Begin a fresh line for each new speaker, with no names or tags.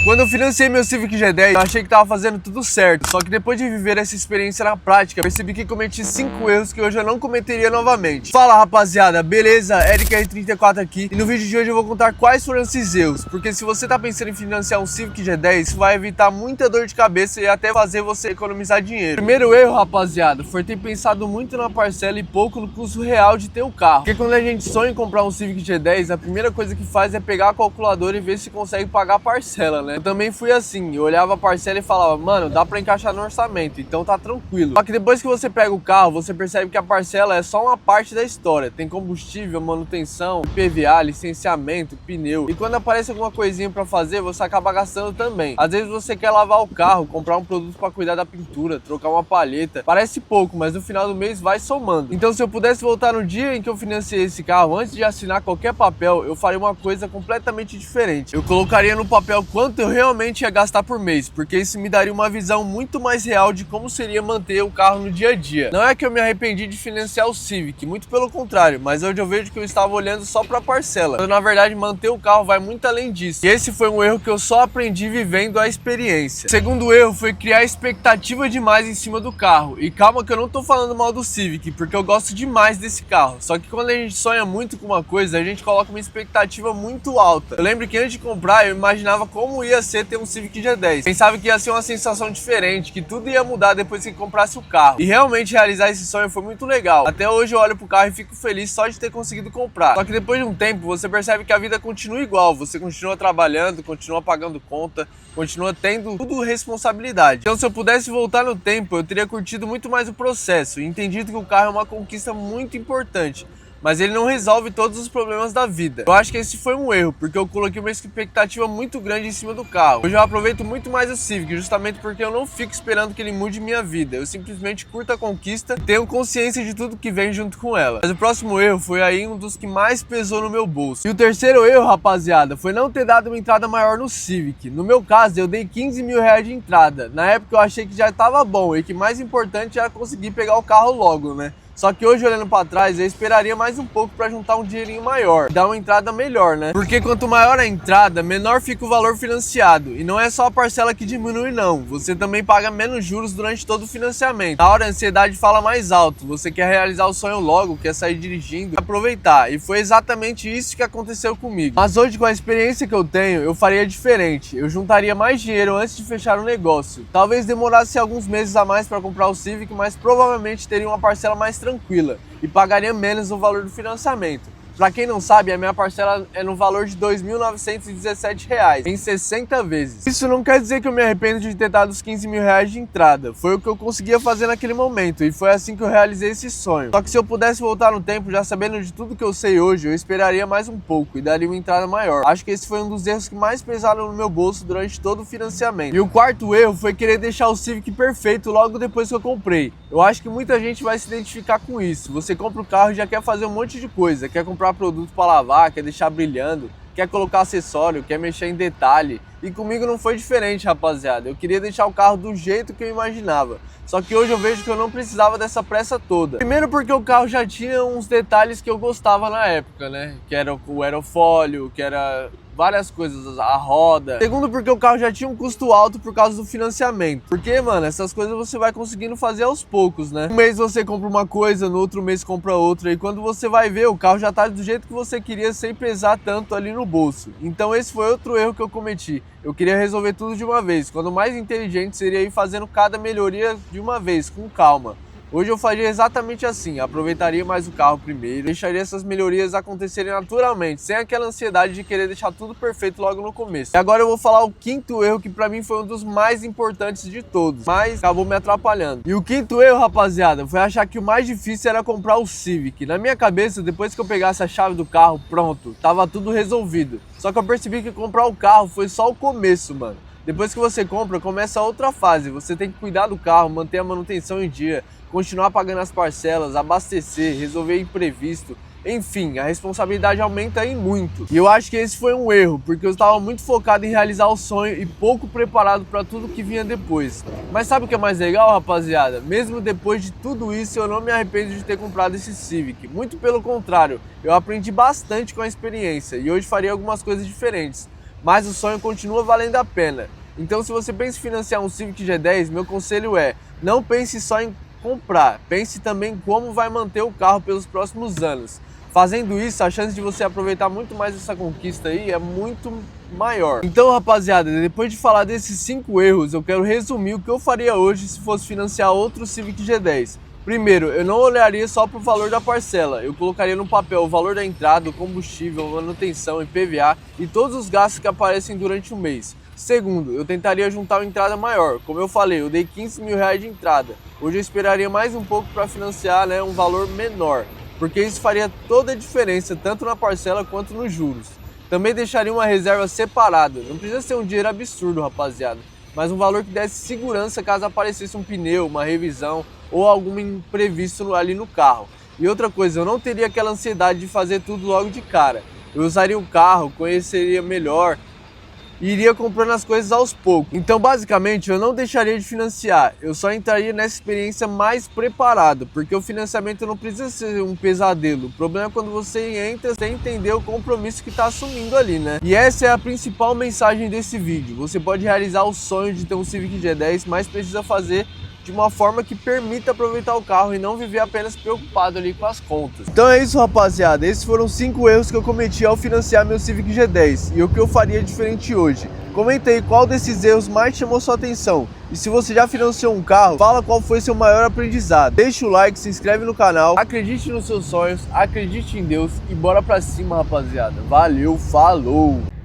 Quando eu financei meu Civic G10, eu achei que tava fazendo tudo certo, só que depois de viver essa experiência na prática, percebi que cometi 5 erros que hoje eu não cometeria novamente. Fala rapaziada, beleza? EricR34 aqui, e no vídeo de hoje eu vou contar quais foram esses erros, porque se você tá pensando em financiar um Civic G10, isso vai evitar muita dor de cabeça e até fazer você economizar dinheiro. Primeiro erro, rapaziada, foi ter pensado muito na parcela e pouco no custo real de ter o carro. Porque quando a gente sonha em comprar um Civic G10, a primeira coisa que faz é pegar a calculadora e ver se consegue pagar a parcela, né? Eu também fui assim, eu olhava a parcela e falava, mano, dá pra encaixar no orçamento, então tá tranquilo. Só que depois que você pega o carro, você percebe que a parcela é só uma parte da história. Tem combustível, manutenção, IPVA, licenciamento, pneu. E quando aparece alguma coisinha pra fazer, você acaba gastando também. Às vezes você quer lavar o carro, comprar um produto pra cuidar da pintura, trocar uma palheta. Parece pouco, mas no final do mês vai somando. Então se eu pudesse voltar no dia em que eu financiei esse carro, antes de assinar qualquer papel, eu faria uma coisa completamente diferente. Eu colocaria no papel quanto eu realmente ia gastar por mês, porque isso me daria uma visão muito mais real de como seria manter o carro no dia a dia. Não é que eu me arrependi de financiar o Civic, muito pelo contrário, mas hoje eu vejo que eu estava olhando só para a parcela. Então, na verdade, manter o carro vai muito além disso. E esse foi um erro que eu só aprendi vivendo a experiência. O segundo erro foi criar expectativa demais em cima do carro. E calma que eu não tô falando mal do Civic, porque eu gosto demais desse carro. Só que quando a gente sonha muito com uma coisa, a gente coloca uma expectativa muito alta. Eu lembro que antes de comprar, eu imaginava como ia ser ter um Civic G10. Pensava que ia ser uma sensação diferente, que tudo ia mudar depois que comprasse o carro. E realmente realizar esse sonho foi muito legal. Até hoje eu olho pro carro e fico feliz só de ter conseguido comprar. Só que depois de um tempo, você percebe que a vida continua igual. Você continua trabalhando, continua pagando conta, continua tendo tudo responsabilidade. Então se eu pudesse voltar no tempo, eu teria curtido muito mais o processo e entendido que o carro é uma conquista muito importante. Mas ele não resolve todos os problemas da vida. Eu acho que esse foi um erro, porque eu coloquei uma expectativa muito grande em cima do carro. Hoje eu aproveito muito mais o Civic, justamente porque eu não fico esperando que ele mude minha vida. Eu simplesmente curto a conquista e tenho consciência de tudo que vem junto com ela. Mas o próximo erro foi aí um dos que mais pesou no meu bolso. E o terceiro erro, rapaziada, foi não ter dado uma entrada maior no Civic. No meu caso, eu dei 15 mil reais de entrada. Na época eu achei que já estava bom e que mais importante era conseguir pegar o carro logo, né? Só que hoje, olhando pra trás, eu esperaria mais um pouco pra juntar um dinheirinho maior, dar uma entrada melhor, né? Porque quanto maior a entrada, menor fica o valor financiado. E não é só a parcela que diminui, não. Você também paga menos juros durante todo o financiamento. Na hora a ansiedade fala mais alto. Você quer realizar o sonho logo, quer sair dirigindo, aproveitar. E foi exatamente isso que aconteceu comigo. Mas hoje, com a experiência que eu tenho, eu faria diferente. Eu juntaria mais dinheiro antes de fechar o negócio. Talvez demorasse alguns meses a mais pra comprar o Civic, mas provavelmente teria uma parcela mais tranquila e pagaria menos o valor do financiamento. Pra quem não sabe, a minha parcela é no valor de R$ 2.917 em 60 vezes. Isso não quer dizer que eu me arrependo de ter dado os 15 mil reais de entrada. Foi o que eu conseguia fazer naquele momento e foi assim que eu realizei esse sonho. Só que se eu pudesse voltar no tempo, já sabendo de tudo que eu sei hoje, eu esperaria mais um pouco e daria uma entrada maior. Acho que esse foi um dos erros que mais pesaram no meu bolso durante todo o financiamento. E o quarto erro foi querer deixar o Civic perfeito logo depois que eu comprei. Eu acho que muita gente vai se identificar com isso. Você compra o carro e já quer fazer um monte de coisa, quer comprar produto para lavar, quer deixar brilhando, quer colocar acessório, quer mexer em detalhe. E comigo não foi diferente, rapaziada. Eu queria deixar o carro do jeito que eu imaginava. Só que hoje eu vejo que eu não precisava dessa pressa toda. Primeiro porque o carro já tinha uns detalhes que eu gostava na época, né? Que era o aerofólio, que era várias coisas, a roda. Segundo porque o carro já tinha um custo alto por causa do financiamento. Porque, mano, essas coisas você vai conseguindo fazer aos poucos, né? Um mês você compra uma coisa, no outro mês compra outra. E quando você vai ver, o carro já tá do jeito que você queria, sem pesar tanto ali no bolso. Então esse foi outro erro que eu cometi. Eu queria resolver tudo de uma vez, quando o mais inteligente seria ir fazendo cada melhoria de uma vez, com calma. Hoje eu faria exatamente assim, aproveitaria mais o carro primeiro, deixaria essas melhorias acontecerem naturalmente, sem aquela ansiedade de querer deixar tudo perfeito logo no começo. E agora eu vou falar o quinto erro, que pra mim foi um dos mais importantes de todos, mas acabou me atrapalhando. E o quinto erro, rapaziada, foi achar que o mais difícil era comprar o Civic. Na minha cabeça, depois que eu pegasse a chave do carro, pronto, tava tudo resolvido. Só que eu percebi que comprar o carro foi só o começo, mano. Depois que você compra, começa outra fase. Você tem que cuidar do carro, manter a manutenção em dia, continuar pagando as parcelas, abastecer, resolver imprevisto. Enfim, a responsabilidade aumenta aí muito. E eu acho que esse foi um erro, porque eu estava muito focado em realizar o sonho e pouco preparado para tudo que vinha depois. Mas sabe o que é mais legal, rapaziada? Mesmo depois de tudo isso, eu não me arrependo de ter comprado esse Civic. Muito pelo contrário, eu aprendi bastante com a experiência e hoje faria algumas coisas diferentes. mas o sonho continua valendo a pena. Então, se você pensa em financiar um Civic G10, meu conselho é: não pense só em comprar, pense também em como vai manter o carro pelos próximos anos. Fazendo isso, a chance de você aproveitar muito mais essa conquista aí é muito maior. Então, rapaziada, depois de falar desses 5 erros, eu quero resumir o que eu faria hoje se fosse financiar outro Civic G10. Primeiro, eu não olharia só para o valor da parcela, eu colocaria no papel o valor da entrada, o combustível, manutenção, IPVA e todos os gastos que aparecem durante o mês. Segundo, eu tentaria juntar uma entrada maior. Como eu falei, eu dei 15 mil reais de entrada. Hoje eu esperaria mais um pouco para financiar, um valor menor, porque isso faria toda a diferença, tanto na parcela quanto nos juros. Também deixaria uma reserva separada. Não precisa ser um dinheiro absurdo, rapaziada, mas um valor que desse segurança caso aparecesse um pneu, uma revisão ou algum imprevisto ali no carro. E outra coisa, eu não teria aquela ansiedade de fazer tudo logo de cara. Eu usaria o carro, conheceria melhor e iria comprando as coisas aos poucos. Então, basicamente, eu não deixaria de financiar, eu só entraria nessa experiência mais preparado, porque o financiamento não precisa ser um pesadelo. O problema é quando você entra sem entender o compromisso que está assumindo ali, né? E essa é a principal mensagem desse vídeo. Você pode realizar o sonho de ter um Civic G10, mas precisa fazer de uma forma que permita aproveitar o carro e não viver apenas preocupado ali com as contas. Então é isso, rapaziada, esses foram 5 erros que eu cometi ao financiar meu Civic G10 e o que eu faria diferente hoje. Comenta aí qual desses erros mais chamou sua atenção, e se você já financiou um carro, fala qual foi seu maior aprendizado. Deixa o like, se inscreve no canal, acredite nos seus sonhos, acredite em Deus e bora pra cima, rapaziada. Valeu, falou!